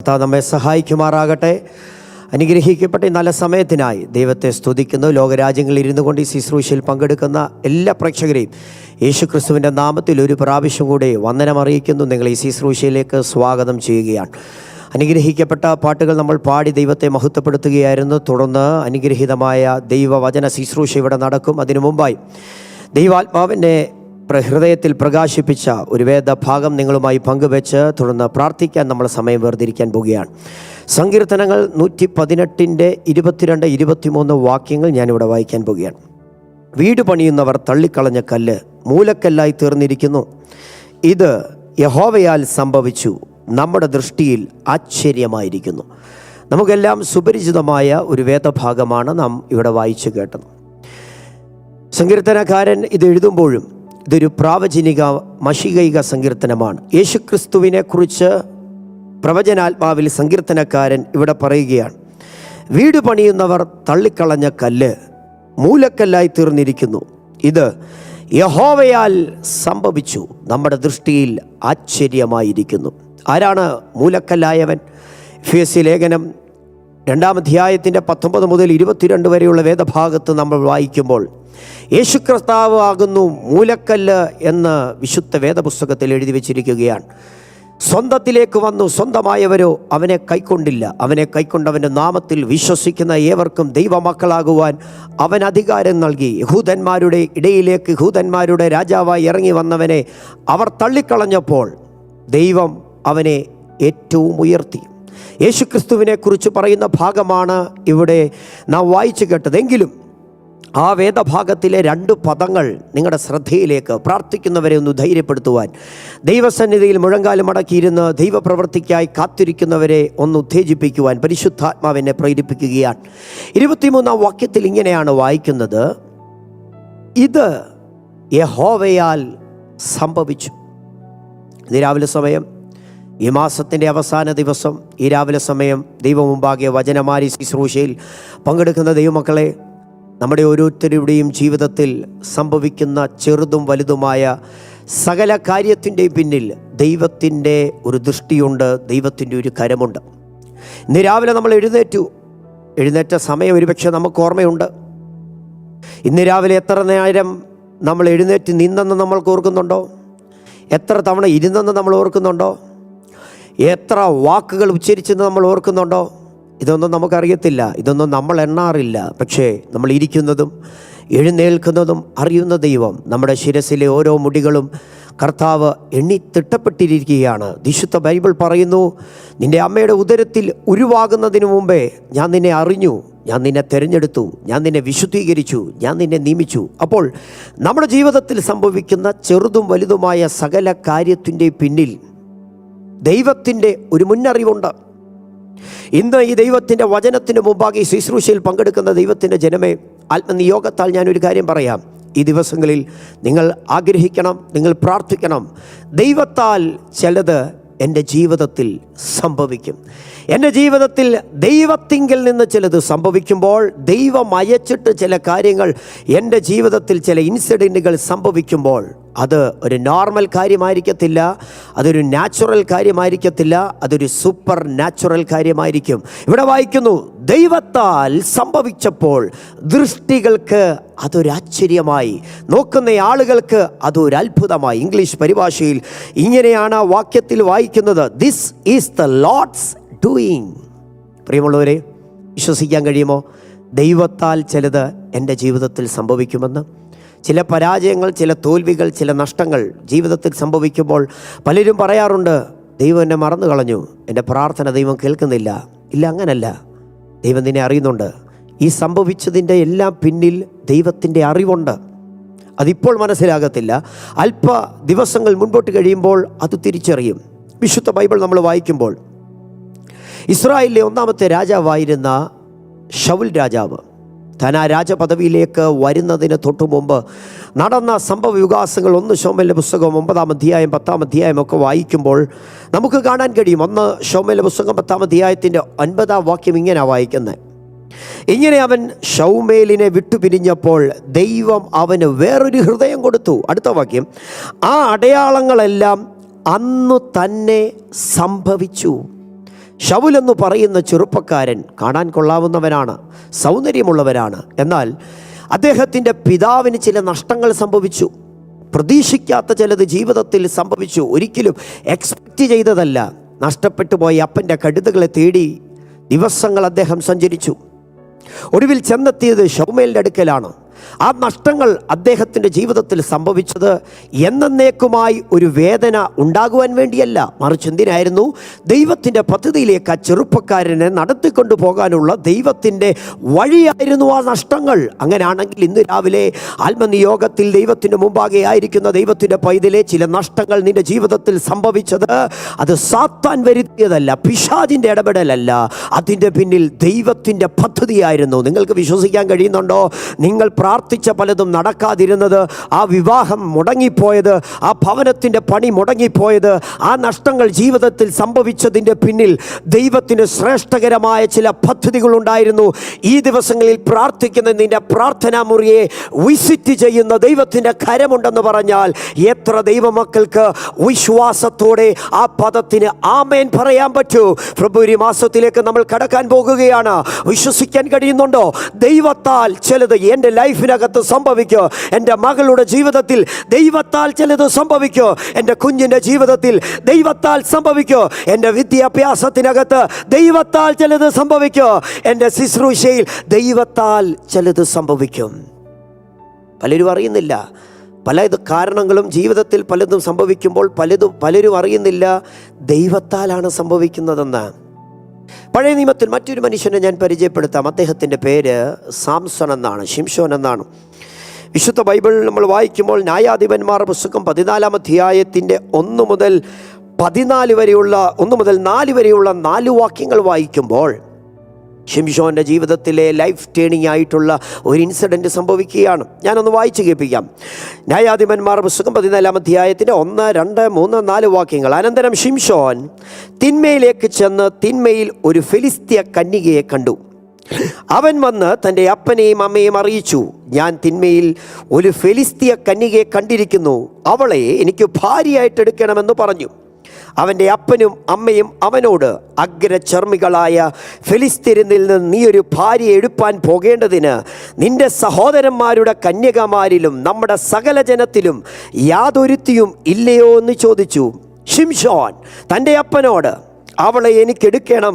കർത്താവ് നമ്മെ സഹായിക്കുമാറാകട്ടെ. അനുഗ്രഹിക്കപ്പെട്ട ഈ നല്ല സമയത്തിനായി ദൈവത്തെ സ്തുതിക്കുന്നു. ലോകരാജ്യങ്ങളിൽ ഇരുന്നു കൊണ്ട് ഈ ശുശ്രൂഷയിൽ പങ്കെടുക്കുന്ന എല്ലാ പ്രേക്ഷകരെയും യേശുക്രിസ്തുവിൻ്റെ നാമത്തിൽ ഒരു പ്രാവശ്യം കൂടി വന്ദനം അറിയിക്കുന്നു. നിങ്ങൾ ഈ ശുശ്രൂഷയിലേക്ക് സ്വാഗതം ചെയ്യുകയാണ്. അനുഗ്രഹിക്കപ്പെട്ട പാട്ടുകൾ നമ്മൾ പാടി ദൈവത്തെ മഹത്വപ്പെടുത്തുകയായിരുന്നു. തുടർന്ന് അനുഗ്രഹീതമായ ദൈവവചന ശുശ്രൂഷ ഇവിടെ നടക്കും. അതിനു മുമ്പായി ദൈവാത്മാവിൻ്റെ ഹൃദയത്തിൽ പ്രകാശിപ്പിച്ച ഒരു വേദഭാഗം നിങ്ങളുമായി പങ്കുവെച്ച് തുടർന്ന് പ്രാർത്ഥിക്കാൻ നമ്മൾ സമയം വേർതിരിക്കാൻ പോവുകയാണ്. സങ്കീർത്തനങ്ങൾ 118 22 23 വാക്യങ്ങൾ ഞാനിവിടെ വായിക്കാൻ പോവുകയാണ്. വീട് പണിയുന്നവർ തള്ളിക്കളഞ്ഞ കല്ല് മൂലക്കല്ലായി തീർന്നിരിക്കുന്നു. ഇത് യഹോവയാൽ സംഭവിച്ചു, നമ്മുടെ ദൃഷ്ടിയിൽ ആശ്ചര്യമായിരിക്കുന്നു. നമുക്കെല്ലാം സുപരിചിതമായ ഒരു വേദഭാഗമാണ് നാം ഇവിടെ വായിച്ചു കേട്ടത്. സങ്കീർത്തനക്കാരൻ ഇത് എഴുതുമ്പോഴും ഇതൊരു പ്രാവചനിക മഷികൈക സങ്കീർത്തനമാണ്. യേശുക്രിസ്തുവിനെ കുറിച്ച് പ്രവചനാത്മാവിൽ സങ്കീർത്തനക്കാരൻ ഇവിടെ പറയുകയാണ്. വീട് പണിയുന്നവർ തള്ളിക്കളഞ്ഞ കല്ല് മൂലക്കല്ലായി തീർന്നിരിക്കുന്നു. ഇത് യഹോവയാൽ സംഭവിച്ചു, നമ്മുടെ ദൃഷ്ടിയിൽ ആശ്ചര്യമായിരിക്കുന്നു. ആരാണ് മൂലക്കല്ലായവൻ? എഫേസ്യ ലേഖനം 2-ാം അധ്യായത്തിൻ്റെ 19 മുതൽ 22 വരെയുള്ള വേദഭാഗത്ത് നമ്മൾ വായിക്കുമ്പോൾ യേശുക്രിസ്തു ആകുന്നു മൂലക്കല്ല് എന്ന് വിശുദ്ധ വേദപുസ്തകത്തിൽ എഴുതി വച്ചിരിക്കുകയാണ്. സ്വന്തത്തിലേക്ക് വന്നു, സ്വന്തമായവരോ അവനെ കൈക്കൊണ്ടില്ല. അവനെ കൈക്കൊണ്ടവൻ്റെ നാമത്തിൽ വിശ്വസിക്കുന്ന ഏവർക്കും ദൈവമക്കളാകുവാൻ അവൻ അധികാരം നൽകി. യഹൂദന്മാരുടെ ഇടയിലേക്ക് യഹൂദന്മാരുടെ രാജാവായി ഇറങ്ങി വന്നവനെ അവർ തള്ളിക്കളഞ്ഞപ്പോൾ ദൈവം അവനെ ഏറ്റവും ഉയർത്തി. യേശുക്രിസ്തുവിനെ കുറിച്ച് പറയുന്ന ഭാഗമാണ് ഇവിടെ നാം വായിച്ചു കേട്ടതെങ്കിലും ആ വേദഭാഗത്തിലെ 2 പദങ്ങൾ നിങ്ങളുടെ ശ്രദ്ധയിലേക്ക് പ്രാർത്ഥിക്കുന്നവരെ ഒന്ന് ധൈര്യപ്പെടുത്തുവാൻ, ദൈവസന്നിധിയിൽ മുഴങ്കാലും മടക്കിയിരുന്ന് ദൈവപ്രവൃത്തിക്കായി കാത്തിരിക്കുന്നവരെ ഒന്ന് ഉത്തേജിപ്പിക്കുവാൻ പരിശുദ്ധാത്മാവിനെ പ്രേരിപ്പിക്കുകയാണ്. 23-ാം വാക്യത്തിൽ ഇങ്ങനെയാണ് വായിക്കുന്നത്: ഇത് യഹോവയാൽ സംഭവിച്ചു. ഇത് രാവിലെ സമയം, ഈ മാസത്തിൻ്റെ അവസാന ദിവസം, ഈ രാവിലെ സമയം ദൈവമുമ്പാകെ വചനമാരി ശുശ്രൂഷയിൽ പങ്കെടുക്കുന്ന ദൈവമക്കളെ, നമ്മുടെ ഓരോരുത്തരുടെയും ജീവിതത്തിൽ സംഭവിക്കുന്ന ചെറുതും വലുതുമായ സകല കാര്യത്തിൻ്റെയും പിന്നിൽ ദൈവത്തിൻ്റെ ഒരു ദൃഷ്ടിയുണ്ട്, ദൈവത്തിൻ്റെ ഒരു കരമുണ്ട്. ഇന്ന് രാവിലെ നമ്മൾ എഴുന്നേറ്റ സമയം ഒരുപക്ഷെ നമുക്ക് ഓർമ്മയുണ്ട്. ഇന്ന് രാവിലെ എത്ര നേരം നമ്മൾ എഴുന്നേറ്റ് നിന്നെന്ന് നമ്മൾക്ക് ഓർക്കുന്നുണ്ടോ? എത്ര തവണ ഇരുന്നെന്ന് നമ്മൾ ഓർക്കുന്നുണ്ടോ? എത്ര വാക്കുകൾ ഉച്ചരിച്ചെന്ന് നമ്മൾ ഓർക്കുന്നുണ്ടോ? ഇതൊന്നും നമുക്കറിയത്തില്ല, ഇതൊന്നും നമ്മൾ എണ്ണാറില്ല. പക്ഷേ നമ്മൾ ഇരിക്കുന്നതും എഴുന്നേൽക്കുന്നതും അറിയുന്ന ദൈവം. നമ്മുടെ ശിരസിലെ ഓരോ മുടികളും കർത്താവ് എണ്ണി തിട്ടപ്പെട്ടിരിക്കുകയാണ്. വിശുദ്ധ ബൈബിൾ പറയുന്നു, നിൻ്റെ അമ്മയുടെ ഉദരത്തിൽ ഉരുവാകുന്നതിന് മുമ്പേ ഞാൻ നിന്നെ അറിഞ്ഞു, ഞാൻ നിന്നെ തിരഞ്ഞെടുത്തു, ഞാൻ നിന്നെ വിശുദ്ധീകരിച്ചു, ഞാൻ നിന്നെ നിയമിച്ചു. അപ്പോൾ നമ്മുടെ ജീവിതത്തിൽ സംഭവിക്കുന്ന ചെറുതും വലുതുമായ സകല കാര്യത്തിൻ്റെ പിന്നിൽ ദൈവത്തിൻ്റെ ഒരു മുന്നറിവുണ്ട്. ഇന്ന് ഈ ദൈവത്തിൻ്റെ വചനത്തിന് മുമ്പാകെ ശുശ്രൂഷയിൽ പങ്കെടുക്കുന്ന ദൈവത്തിൻ്റെ ജനമേ, ആത്മനിയോഗത്താൽ ഞാനൊരു കാര്യം പറയാം. ഈ ദിവസങ്ങളിൽ നിങ്ങൾ ആഗ്രഹിക്കണം, നിങ്ങൾ പ്രാർത്ഥിക്കണം. ദൈവത്താൽ ചിലത് എൻ്റെ ജീവിതത്തിൽ സംഭവിക്കും. എൻ്റെ ജീവിതത്തിൽ ദൈവത്തിങ്കിൽ നിന്ന് ചിലത് സംഭവിക്കുമ്പോൾ, ദൈവം അയച്ചിട്ട് ചില കാര്യങ്ങൾ എൻ്റെ ജീവിതത്തിൽ ചില ഇൻസിഡൻറ്റുകൾ സംഭവിക്കുമ്പോൾ അത് ഒരു നോർമൽ കാര്യമായിരിക്കത്തില്ല, അതൊരു നാച്ചുറൽ കാര്യമായിരിക്കത്തില്ല, അതൊരു സൂപ്പർ നാച്ചുറൽ കാര്യമായിരിക്കും. ഇവിടെ വായിക്കുന്നു, ദൈവത്താൽ സംഭവിച്ചപ്പോൾ ദൃഷ്ടികൾക്ക് അതൊരു ആശ്ചര്യമായി, നോക്കുന്ന ആളുകൾക്ക് അതൊരു അത്ഭുതമായി. ഇംഗ്ലീഷ് പരിഭാഷയിൽ ഇങ്ങനെയാണ് ആ വാക്യത്തിൽ വായിക്കുന്നത്: this is the Lord's doing. പ്രിയമുള്ളവരെ, വിശ്വസിക്കാൻ കഴിയുമോ? ദൈവത്താൽ ചിലത് എൻ്റെ ജീവിതത്തിൽ സംഭവിക്കുമെന്ന്. ചില പരാജയങ്ങൾ, ചില തോൽവികൾ, ചില നഷ്ടങ്ങൾ ജീവിതത്തിൽ സംഭവിക്കുമ്പോൾ പലരും പറയാറുണ്ട്, ദൈവം എന്നെ മറന്നു കളഞ്ഞു, എൻ്റെ പ്രാർത്ഥന ദൈവം കേൾക്കുന്നില്ല. ഇല്ല, അങ്ങനല്ല. ദൈവം നിന്നെ അറിയുന്നുണ്ട്. ഈ സംഭവിച്ചതിൻ്റെ എല്ലാം പിന്നിൽ ദൈവത്തിൻ്റെ അറിവുണ്ട്. അതിപ്പോൾ മനസ്സിലാകത്തില്ല, അല്പ ദിവസങ്ങൾ മുൻപോട്ട് കഴിയുമ്പോൾ അത് തിരിച്ചറിയും. വിശുദ്ധ ബൈബിൾ നമ്മൾ വായിക്കുമ്പോൾ ഇസ്രായേലിലെ 1ാമത്തെ രാജാവായിരുന്ന ശൗൽ രാജാവ് താൻ ആ രാജപദവിയിലേക്ക് വരുന്നതിന് തൊട്ടു മുമ്പ് നടന്ന സംഭവ വികാസങ്ങൾ 1 ശമൂവേലിന്റെ പുസ്തകം 9-ാം അധ്യായം 10-ാം അധ്യായം ഒക്കെ വായിക്കുമ്പോൾ നമുക്ക് കാണാൻ കഴിയും. 1 ശമൂവേലിന്റെ പുസ്തകം 10-ാം അധ്യായത്തിൻ്റെ 9-ാം വാക്യം ഇങ്ങനെ വായിക്കുന്നത്: ഇങ്ങനെ അവൻ ശൗമേലിനെ വിട്ടുപിരിഞ്ഞപ്പോൾ ദൈവം അവന് വേറൊരു ഹൃദയം കൊടുത്തു. അടുത്ത വാക്യം: ആ അടയാളങ്ങളെല്ലാം അന്നു തന്നെ സംഭവിച്ചു. ശൗലെന്ന് പറയുന്ന ചെറുപ്പക്കാരൻ കാണാൻ കൊള്ളാവുന്നവനാണ്, സൗന്ദര്യമുള്ളവരാണ്. എന്നാൽ അദ്ദേഹത്തിൻ്റെ പിതാവിന് ചില നഷ്ടങ്ങൾ സംഭവിച്ചു. പ്രതീക്ഷിക്കാത്ത ചിലത് ജീവിതത്തിൽ സംഭവിച്ചു. ഒരിക്കലും എക്സ്പെക്റ്റ് ചെയ്തതല്ല. നഷ്ടപ്പെട്ടു പോയ അപ്പൻ്റെ കഴുതകളെ തേടി ദിവസങ്ങൾ അദ്ദേഹം സഞ്ചരിച്ചു. ഒടുവിൽ ചെന്നെത്തിയത് ശമൂവേലിൻ്റെ അടുക്കലാണ്. ആ നഷ്ടങ്ങൾ അദ്ദേഹത്തിൻ്റെ ജീവിതത്തിൽ സംഭവിച്ചത് എന്നേക്കുമായി ഒരു വേദന ഉണ്ടാകുവാൻ വേണ്ടിയല്ല, മറിച്ച് എന്തിനായിരുന്നു? ദൈവത്തിൻ്റെ പദ്ധതിയിലേക്ക് ആ ചെറുപ്പക്കാരനെ നടത്തിക്കൊണ്ടു പോകാനുള്ള ദൈവത്തിൻ്റെ വഴിയായിരുന്നു ആ നഷ്ടങ്ങൾ. അങ്ങനെയാണെങ്കിൽ ഇന്ന് രാവിലെ ആത്മനിയോഗത്തിൽ ദൈവത്തിൻ്റെ മുമ്പാകെ ആയിരിക്കുന്ന ദൈവത്തിൻ്റെ പൈതലെ, ചില നഷ്ടങ്ങൾ നിന്റെ ജീവിതത്തിൽ സംഭവിച്ചത് അത് സാത്താൻ വരുത്തിയതല്ല, പിശാചിൻ്റെ ഇടപെടലല്ല, അതിൻ്റെ പിന്നിൽ ദൈവത്തിൻ്റെ പദ്ധതിയായിരുന്നു. നിങ്ങൾക്ക് വിശ്വസിക്കാൻ കഴിയുന്നുണ്ടോ? നിങ്ങൾ പ്രാർത്ഥിച്ച പലതും നടക്കാതിരുന്നത്, ആ വിവാഹം മുടങ്ങിപ്പോയത്, ആ ഭവനത്തിൻ്റെ പണി മുടങ്ങിപ്പോയത്, ആ നഷ്ടങ്ങൾ ജീവിതത്തിൽ സംഭവിച്ചതിൻ്റെ പിന്നിൽ ദൈവത്തിന് ശ്രേഷ്ഠകരമായ ചില പദ്ധതികളുണ്ടായിരുന്നു. ഈ ദിവസങ്ങളിൽ പ്രാർത്ഥിക്കുന്ന നിന്റെ പ്രാർത്ഥനാ മുറിയെ വിസിറ്റ് ചെയ്യുന്ന ദൈവത്തിൻ്റെ കരമുണ്ടെന്ന് പറഞ്ഞാൽ എത്ര ദൈവമക്കൾക്ക് വിശ്വാസത്തോടെ ആ പദത്തിന് ആമേൻ പറയാൻ പറ്റൂ? ഫെബ്രുവരി മാസത്തിലേക്ക് നമ്മൾ കടക്കാൻ പോകുകയാണ്. വിശ്വസിക്കാൻ കഴിയുന്നുണ്ടോ? ദൈവത്താൽ ചിലത് എൻ്റെ ലൈഫിനകത്ത് സംഭവിക്കോ, എൻ്റെ മകളുടെ ജീവിതത്തിൽ ദൈവത്താൽ ചിലത് സംഭവിക്കോ, എൻ്റെ കുഞ്ഞിൻ്റെ ജീവിതത്തിൽ ദൈവത്താൽ സംഭവിക്കോ, എൻ്റെ വിദ്യാഭ്യാസത്തിനകത്ത് ദൈവത്താൽ ചിലത് സംഭവിക്കോ, എൻ്റെ ശുശ്രൂഷയിൽ ദൈവത്താൽ ചിലത് സംഭവിക്കും. പലരും അറിയുന്നില്ല. പല കാരണങ്ങളും ജീവിതത്തിൽ പലതും സംഭവിക്കുമ്പോൾ പലരും അറിയുന്നില്ല ദൈവത്താലാണ് സംഭവിക്കുന്നതെന്ന്. പഴയ നിയമത്തിൽ മറ്റൊരു മനുഷ്യനെ ഞാൻ പരിചയപ്പെടുത്താം. അദ്ദേഹത്തിൻ്റെ പേര് സാംസൺ എന്നാണ്, ശിംശോൻ എന്നാണ്. വിശുദ്ധ ബൈബിളിൽ നമ്മൾ വായിക്കുമ്പോൾ ന്യായാധിപന്മാർ പുസ്തകം 14-ാം അധ്യായത്തിൻ്റെ 1 മുതൽ 4 വരെയുള്ള 4 വാക്യങ്ങൾ വായിക്കുമ്പോൾ ശിംശോൻ്റെ ജീവിതത്തിലെ ലൈഫ് ടേണിംഗ് ആയിട്ടുള്ള ഒരു ഇൻസിഡൻറ്റ് സംഭവിക്കുകയാണ്. ഞാനൊന്ന് വായിച്ച് കേൾപ്പിക്കാം. ന്യായാധിപന്മാർ പുസ്തകം 14-ാം അധ്യായത്തിൻ്റെ 1, 2, 3, 4 വാക്യങ്ങൾ. അനന്തരം ശിംശോൻ തിന്മയിലേക്ക് ചെന്ന് തിന്മയിൽ ഒരു ഫെലിസ്ത്യ കന്യകയെ കണ്ടു. അവൻ വന്ന് തൻ്റെ അപ്പനെയും അമ്മയെയും അറിയിച്ചു, ഞാൻ തിന്മയിൽ ഒരു ഫെലിസ്ത്യ കന്യകയെ കണ്ടിരിക്കുന്നു, അവളെ എനിക്ക് ഭാര്യയായിട്ട് എടുക്കണമെന്ന് പറഞ്ഞു. അവൻ്റെ അപ്പനും അമ്മയും അവനോട്, അഗ്രചർമ്മികളായ ഫെലിസ്ത്യരിൽ നിന്ന് നീ ഒരു ഭാര്യയെ എടുപ്പാൻ പോകേണ്ടതിന് നിന്റെ സഹോദരന്മാരുടെ കന്യകമാരിലും നമ്മുടെ സകല ജനത്തിലും യാതൊരുത്തിയും ഇല്ലയോ എന്ന് ചോദിച്ചു. ശിംശോൻ തൻ്റെ അപ്പനോട്, അവളെ എനിക്ക് എടുക്കണം,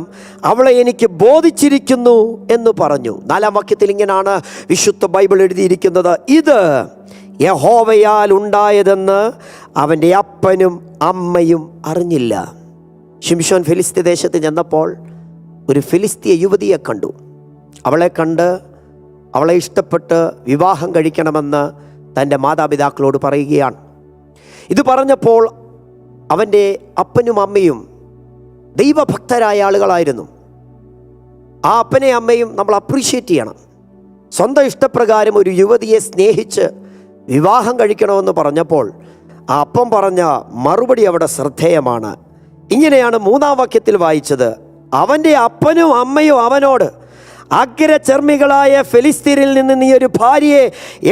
അവളെ എനിക്ക് ബോധിച്ചിരിക്കുന്നു എന്ന് പറഞ്ഞു. 4-ാം വാക്യത്തിൽ ഇങ്ങനെയാണ് വിശുദ്ധ ബൈബിൾ എഴുതിയിരിക്കുന്നത്, ഇത് യഹോവയാൽ ഉണ്ടായതെന്ന് അവൻ്റെ അപ്പനും അമ്മയും അറിഞ്ഞില്ല. ശിംശോൻ ഫെലിസ്ത്യ ദേശത്ത് ചെന്നപ്പോൾ ഒരു ഫെലിസ്ത്യ യുവതിയെ കണ്ടു. അവളെ കണ്ട് അവളെ ഇഷ്ടപ്പെട്ട് വിവാഹം കഴിക്കണമെന്ന് തൻ്റെ മാതാപിതാക്കളോട് പറയുകയാണ്. ഇത് പറഞ്ഞപ്പോൾ അവൻ്റെ അപ്പനും അമ്മയും ദൈവഭക്തരായ ആളുകളായിരുന്നു. ആ അപ്പനെ അമ്മയും നമ്മൾ അപ്രീഷിയേറ്റ് ചെയ്യണം. സ്വന്തം ഇഷ്ടപ്രകാരം ഒരു യുവതിയെ സ്നേഹിച്ച് വിവാഹം കഴിക്കണമെന്ന് പറഞ്ഞപ്പോൾ ആ അപ്പം പറഞ്ഞ മറുപടി അവിടെ ശ്രദ്ധേയമാണ്. ഇങ്ങനെയാണ് 3-ാം വാക്യത്തിൽ വായിച്ചത്, അവൻ്റെ അപ്പനും അമ്മയും അവനോട്, അഗ്രചർമ്മികളായ ഫെലിസ്ത്യരിൽ നിന്ന് നീ ഒരു ഭാര്യയെ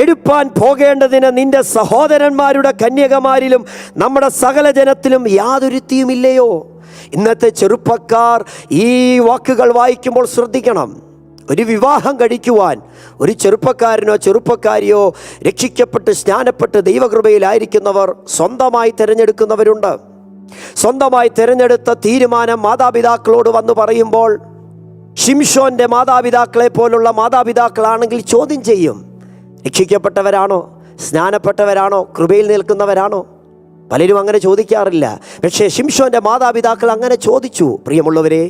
എടുപ്പാൻ പോകേണ്ടതിന് നിന്റെ സഹോദരന്മാരുടെ കന്യകമാരിലും നമ്മുടെ സകല ജനത്തിലും യാതൊരുത്തിയുമില്ലയോ? ഇന്നത്തെ ചെറുപ്പക്കാർ ഈ വാക്കുകൾ വായിക്കുമ്പോൾ ശ്രദ്ധിക്കണം. ഒരു വിവാഹം കഴിക്കുവാൻ ഒരു ചെറുപ്പക്കാരനോ ചെറുപ്പക്കാരിയോ രക്ഷിക്കപ്പെട്ട് സ്നാനപ്പെട്ട് ദൈവകൃപയിലായിരിക്കുന്നവർ സ്വന്തമായി തിരഞ്ഞെടുക്കുന്നവരുണ്ട്. സ്വന്തമായി തിരഞ്ഞെടുത്ത തീരുമാനം മാതാപിതാക്കളോട് വന്ന് പറയുമ്പോൾ ശിംശോൻ്റെ മാതാപിതാക്കളെ പോലുള്ള മാതാപിതാക്കളാണെങ്കിൽ ചോദ്യം ചെയ്യും. രക്ഷിക്കപ്പെട്ടവരാണോ, സ്നാനപ്പെട്ടവരാണോ, കൃപയിൽ നിൽക്കുന്നവരാണോ? പലരും അങ്ങനെ ചോദിക്കാറില്ല. പക്ഷേ ശിംശോൻ്റെ മാതാപിതാക്കൾ അങ്ങനെ ചോദിച്ചു. പ്രിയമുള്ളവരെ,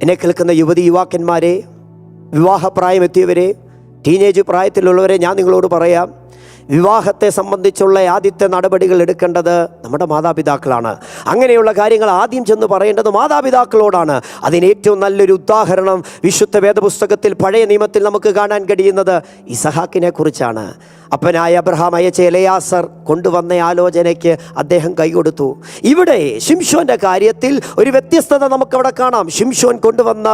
എന്നെ കേൾക്കുന്ന യുവതി യുവാക്കന്മാരെ, വിവാഹപ്രായമെത്തിയവരെ, ടീനേജ് പ്രായത്തിലുള്ളവരെ, ഞാൻ നിങ്ങളോട് പറയാം, വിവാഹത്തെ സംബന്ധിച്ചുള്ള ആദ്യത്തെ നടപടികൾ എടുക്കേണ്ടത് നമ്മുടെ മാതാപിതാക്കളാണ്. അങ്ങനെയുള്ള കാര്യങ്ങൾ ആദ്യം ചെന്ന് പറയേണ്ടത് മാതാപിതാക്കളോടാണ്. അതിന് ഏറ്റവും നല്ലൊരു ഉദാഹരണം വിശുദ്ധ വേദപുസ്തകത്തിൽ പഴയ നിയമത്തിൽ നമുക്ക് കാണാൻ കഴിയുന്നത് ഇസഹാക്കിനെ കുറിച്ചാണ്. അപ്പനായ അബ്രഹാം അയച്ച എലയാസർ കൊണ്ടുവന്ന ആലോചനയ്ക്ക് അദ്ദേഹം കൈകൊടുത്തു. ഇവിടെ ശിംശോൻ്റെ കാര്യത്തിൽ ഒരു വ്യത്യസ്തത നമുക്കവിടെ കാണാം. ശിംശോൻ കൊണ്ടുവന്ന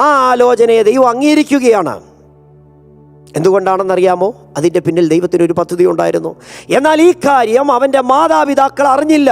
ആ ആലോചനയെ ദൈവം അംഗീകരിക്കുകയാണ്. എന്തുകൊണ്ടാണെന്നറിയാമോ? അതിൻ്റെ പിന്നിൽ ദൈവത്തിനൊരു പദ്ധതി ഉണ്ടായിരുന്നു. എന്നാൽ ഈ കാര്യം അവൻ്റെ മാതാപിതാക്കൾ അറിഞ്ഞില്ല.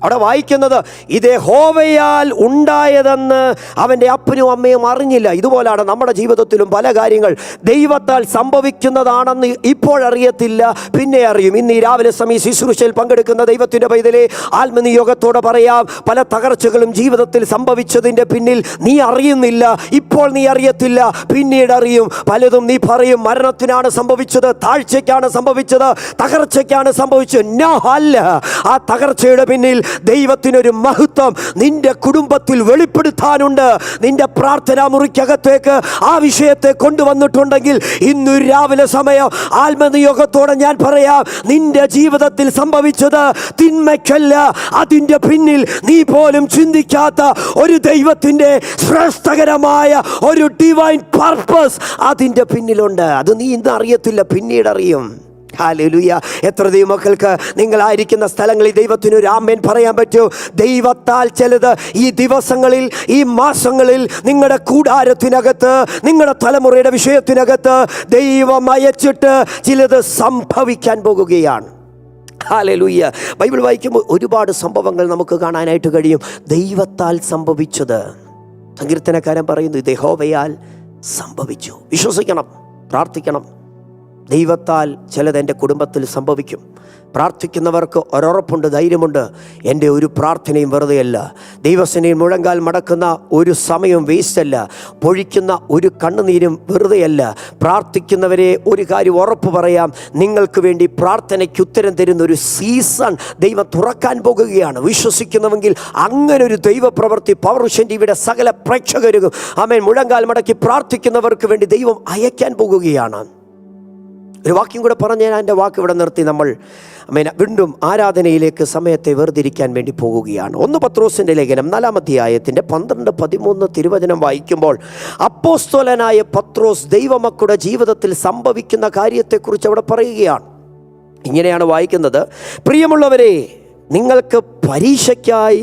അവിടെ വായിക്കുന്നത് ഇത് യഹോവയാൽ ഉണ്ടായതെന്ന് അവൻ്റെ അപ്പനും അമ്മയും അറിഞ്ഞില്ല. ഇതുപോലാണ് നമ്മുടെ ജീവിതത്തിലും പല കാര്യങ്ങൾ ദൈവത്താൽ സംഭവിക്കുന്നതാണെന്ന് ഇപ്പോഴറിയത്തില്ല, പിന്നെ അറിയും. ഇന്ന് ഈ രാവിലെ സമയം ശുശ്രൂഷയിൽ പങ്കെടുക്കുന്ന ദൈവത്തിൻ്റെ പൈതലേ, ആത്മനിയോഗത്തോടെ പറയാം, പല തകർച്ചകളും ജീവിതത്തിൽ സംഭവിച്ചതിൻ്റെ പിന്നിൽ നീ അറിയുന്നില്ല. ഇപ്പോൾ നീ അറിയത്തില്ല, പിന്നീട് അറിയും. പലതും നീ പറയും മരണത്തിനാണ് സംഭവിച്ചത്, താഴ്ചയ്ക്കാണ് സംഭവിച്ചത്, തകർച്ചയ്ക്കാണ് സംഭവിച്ചത്. നോ, അല്ല. ആ തകർച്ചയുടെ പിന്നിൽ ദൈവത്തിനൊരു മഹത്വം നിന്റെ കുടുംബത്തിൽ വെളിപ്പെടുത്താനുണ്ട്. നിന്റെ പ്രാർത്ഥനാ മുറിക്കകത്തേക്ക് ആ വിഷയത്തെ കൊണ്ടുവന്നിട്ടുണ്ടെങ്കിൽ ഇന്ന് രാവിലെ സമയം ആത്മനിയോഗത്തോടെ ഞാൻ പറയാം, നിന്റെ ജീവിതത്തിൽ സംഭവിച്ചത് തിന്മയ്ക്കല്ല, അതിൻ്റെ പിന്നിൽ നീ പോലും ചിന്തിക്കാത്ത ഒരു ദൈവത്തിൻ്റെ ശ്രേഷ്ഠകരമായ ഒരു ഡിവൈൻ പർപ്പസ് അതിൻ്റെ പിന്നിലുണ്ട്. അത് നീ ഇന്ന് അറിയത്തില്ല, പിന്നീട് അറിയും. ഹല്ലേലൂയ. എത്ര ദൈവമക്കൾക്ക് നിങ്ങളായിരിക്കുന്ന സ്ഥലങ്ങളിൽ ദൈവത്തിനൊരു ആമേൻ പറയാൻ പറ്റൂ? ദൈവത്താൽ ചിലത് ഈ ദിവസങ്ങളിൽ, ഈ മാസങ്ങളിൽ നിങ്ങളുടെ കൂടാരത്തിനകത്ത്, നിങ്ങളുടെ തലമുറയുടെ വിഷയത്തിനകത്ത് ദൈവം അയച്ചിട്ട് ചിലത് സംഭവിക്കാൻ പോകുകയാണ്. ഹല്ലേലൂയ. ബൈബിൾ വായിക്കുമ്പോൾ ഒരുപാട് സംഭവങ്ങൾ നമുക്ക് കാണാനായിട്ട് കഴിയും. ദൈവത്താൽ സംഭവിച്ചത് സങ്കീർത്തനക്കാരൻ പറയുന്നു, ഇത് യഹോവയാൽ സംഭവിച്ചു. വിശ്വസിക്കണം, പ്രാർത്ഥിക്കണം. ദൈവത്താൽ ചിലത് എൻ്റെ കുടുംബത്തിൽ സംഭവിക്കും. പ്രാർത്ഥിക്കുന്നവർക്ക് ഒരുറപ്പുണ്ട്, ധൈര്യമുണ്ട്. എൻ്റെ ഒരു പ്രാർത്ഥനയും വെറുതെയല്ല. ദൈവസേനയിൽ മുഴങ്കാൽ മടക്കുന്ന ഒരു സമയവും വേസ്റ്റല്ല. പൊഴിക്കുന്ന ഒരു കണ്ണുനീരും വെറുതെയല്ല. പ്രാർത്ഥിക്കുന്നവരെ ഒരു കാര്യം ഉറപ്പ് പറയാം, നിങ്ങൾക്ക് വേണ്ടി പ്രാർത്ഥനയ്ക്ക് ഉത്തരം തരുന്ന ഒരു സീസൺ ദൈവം തുറക്കാൻ പോകുകയാണ്. വിശ്വസിക്കുന്നുവെങ്കിൽ അങ്ങനെ ഒരു ദൈവപ്രവൃത്തി പവർഷൻ ടിവിയുടെ സകല പ്രേക്ഷകരും ആമേൻ മുഴങ്കാൽ മടക്കി പ്രാർത്ഥിക്കുന്നവർക്ക് വേണ്ടി ദൈവം അയക്കാൻ പോകുകയാണ്. ഒരു വാക്യം കൂടെ പറഞ്ഞ് ഞാൻ എൻ്റെ വാക്ക് ഇവിടെ നിർത്തി നമ്മൾ വീണ്ടും ആരാധനയിലേക്ക് സമയത്തെ വേർതിരിക്കാൻ വേണ്ടി പോകുകയാണ്. 1 പത്രോസിൻ്റെ ലേഖനം 4-ാം അധ്യായത്തിൻ്റെ 12-13 തിരുവചനം വായിക്കുമ്പോൾ അപ്പോസ്തലനായ പത്രോസ് ദൈവമക്കളുടെ ജീവിതത്തിൽ സംഭവിക്കുന്ന കാര്യത്തെക്കുറിച്ച് അവിടെ പറയുകയാണ്. ഇങ്ങനെയാണ് വായിക്കുന്നത്: പ്രിയമുള്ളവരെ, നിങ്ങൾക്ക് പരീക്ഷയ്ക്കായി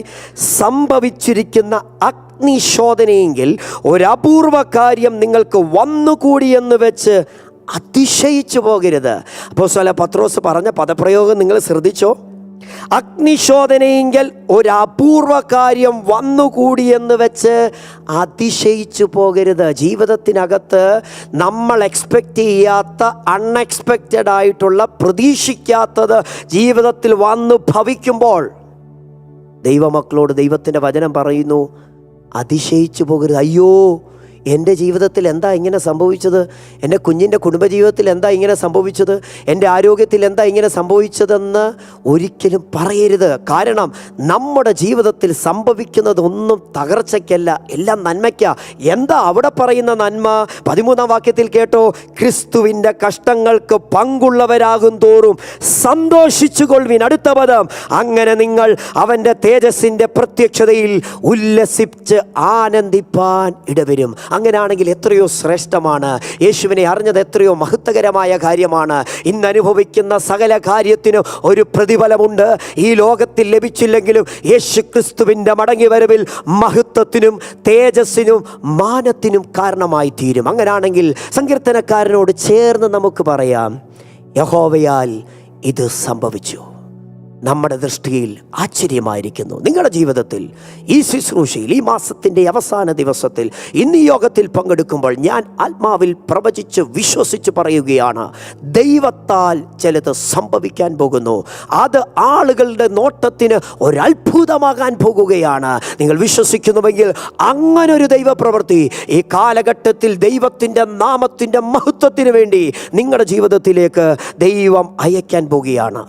സംഭവിച്ചിരിക്കുന്ന അഗ്നിശോധനയെങ്കിൽ ഒരപൂർവ കാര്യം നിങ്ങൾക്ക് വന്നുകൂടിയെന്ന് വെച്ച് അതിശയിച്ചു പോകരുത്. അപ്പോസ്തലൻ പത്രോസ് പറഞ്ഞ പദപ്രയോഗം നിങ്ങൾ ശ്രദ്ധിച്ചോ? അഗ്നിശോധനയെങ്കിൽ ഒരു അപൂർവ കാര്യം വന്നുകൂടിയെന്ന് വെച്ച് അതിശയിച്ചു പോകരുത്. ജീവിതത്തിനകത്ത് നമ്മൾ എക്സ്പെക്റ്റ് ചെയ്യാത്ത, അൺഎക്സ്പെക്റ്റഡ് ആയിട്ടുള്ള, പ്രതീക്ഷിക്കാത്തത് ജീവിതത്തിൽ വന്നു ഭവിക്കുമ്പോൾ ദൈവമക്കളോട് ദൈവത്തിൻ്റെ വചനം പറയുന്നു, അതിശയിച്ചു പോകരുത്. അയ്യോ, എൻ്റെ ജീവിതത്തിൽ എന്താ ഇങ്ങനെ സംഭവിച്ചത്? എൻ്റെ കുഞ്ഞിൻ്റെ കുടുംബജീവിതത്തിൽ എന്താ ഇങ്ങനെ സംഭവിച്ചത്? എൻ്റെ ആരോഗ്യത്തിൽ എന്താ ഇങ്ങനെ സംഭവിച്ചതെന്ന് ഒരിക്കലും പറയരുത്. കാരണം നമ്മുടെ ജീവിതത്തിൽ സംഭവിക്കുന്നതൊന്നും തകർച്ചയ്ക്കല്ല, എല്ലാം നന്മയ്ക്കാ. എന്താ അവിടെ പറയുന്ന നന്മ? 13-ാം വാക്യത്തിൽ കേട്ടോ, ക്രിസ്തുവിൻ്റെ കഷ്ടങ്ങൾക്ക് പങ്കുള്ളവരാകും തോറും സന്തോഷിച്ചുകൊള്ളുവിൻ. അടുത്ത പദം, അങ്ങനെ നിങ്ങൾ അവൻ്റെ തേജസ്സിൻ്റെ പ്രത്യക്ഷതയിൽ ഉല്ലസിച്ച് ആനന്ദിപ്പാൻ ഇടവരും. അങ്ങനെയാണെങ്കിൽ എത്രയോ ശ്രേഷ്ഠമാണ്. യേശുവിനെ അറിഞ്ഞത് എത്രയോ മഹത്വകരമായ കാര്യമാണ്. ഇന്ന് അനുഭവിക്കുന്ന സകല കാര്യത്തിനും ഒരു പ്രതിഫലമുണ്ട്. ഈ ലോകത്തിൽ ലഭിച്ചില്ലെങ്കിലും യേശു ക്രിസ്തുവിൻ്റെ മടങ്ങിവരവിൽ മഹത്വത്തിനും തേജസ്സിനും മാനത്തിനും കാരണമായി തീരും. അങ്ങനെയാണെങ്കിൽ സങ്കീർത്തനക്കാരനോട് ചേർന്ന് നമുക്ക് പറയാം, യഹോവയാൽ ഇത് സംഭവിച്ചു. നമ്മുടെ ദൃഷ്ടിയിൽ ആശ്ചര്യമായിരിക്കുന്നു. നിങ്ങളുടെ ജീവിതത്തിൽ ഈ ശുശ്രൂഷയിൽ ഈ മാസത്തിൻ്റെ അവസാന ദിവസത്തിൽ ഇന്ന് യോഗത്തിൽ പങ്കെടുക്കുമ്പോൾ ഞാൻ ആത്മാവിൽ പ്രവചിച്ച് വിശ്വസിച്ച് പറയുകയാണ്, ദൈവത്താൽ ചിലത് സംഭവിക്കാൻ പോകുന്നു. അത് ആളുകളുടെ നോട്ടത്തിന് ഒരത്ഭുതമാകാൻ പോകുകയാണ്. നിങ്ങൾ വിശ്വസിക്കുന്നുവെങ്കിൽ അങ്ങനൊരു ദൈവപ്രവൃത്തി ഈ കാലഘട്ടത്തിൽ ദൈവത്തിൻ്റെ നാമത്തിൻ്റെ മഹത്വത്തിന് വേണ്ടി നിങ്ങളുടെ ജീവിതത്തിലേക്ക് ദൈവം അയക്കാൻ പോകുകയാണ്.